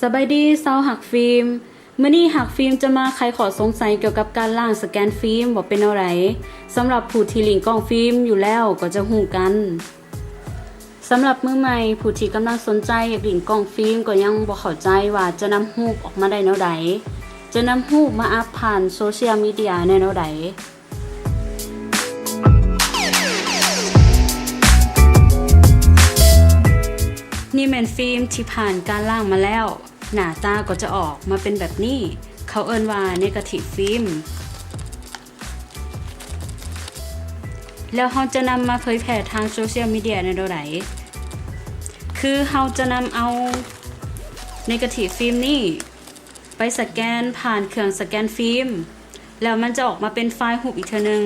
สบายดีเซาหักฟิล์มมื้อนี้หักฟิล์มจะมาไขข้อสงสัยเกี่ยวกับการล่างสแกนฟิล์มว่าเป็นอะไรสำหรับผู้ที่ลิงกล้องฟิล์มอยู่แล้วก็จะฮู้กันสำหรับมือใหม่ผู้ที่กำลังสนใจอยากลิงกล้องฟิล์มก็ยังบ่เข้าใจว่าจะนำรูปออกมาได้แนวใดจะนำรูปมาอัพผ่านโซเชียลมีเดียแนวใดนี่แม่นฟิล์มที่ผ่านการล่างมาแล้วหน้าตาก็จะออกมาเป็นแบบนี้เขาเอิ้นว่าเนกาทีฟฟิล์มแล้วเราจะนำมาเผยแพร่ทางโซเชียลมีเดียในโดยไหนคือเราจะนำเอาเนกาทีฟฟิล์มนี่ไปสแกนผ่านเครื่องสแกนฟิล์มแล้วมันจะออกมาเป็นไฟล์รูปอีกเทื่อนึง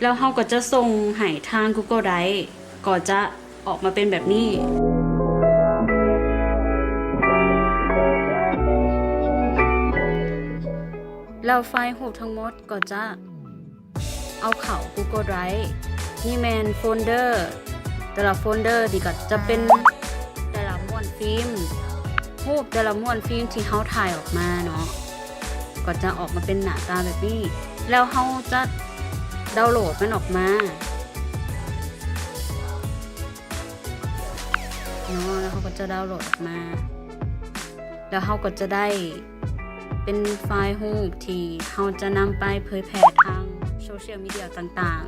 แล้วเราก็จะส่งให้ทาง Google Drive ก็จะออกมาเป็นแบบนี้แล้วไฟล์รูปทั้งหมดก็จะเอาเข้า Google Drive นี่แมนโฟลเดอร์แต่ละโฟลเดอร์นี่ก็จะเป็นแต่ละม้วนฟิล์มรูปแต่ละม้วนฟิล์มที่เฮาถ่ายออกมาเนาะก็จะออกมาเป็นหน้าตาแบบนี้แล้วเฮาจะดาวน์โหลดมันออกมาเนาะแล้วเขาก็จะดาวน์โหลดออกมาแล้วเขาก็จะได้เป็นไฟล์รูปที่เขาจะนำไปเผยแพร่ทางโซเชียลมีเดียต่างๆ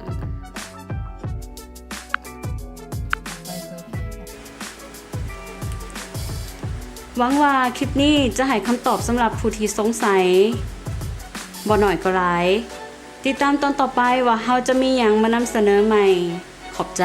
หวังว่าคลิปนี้จะให้คำตอบสำหรับผู้ที่สงสัยบ่หน่อยก็หลายติดตามตอนต่อไปว่าเราจะมีหยังมานำเสนอใหม่ขอบใจ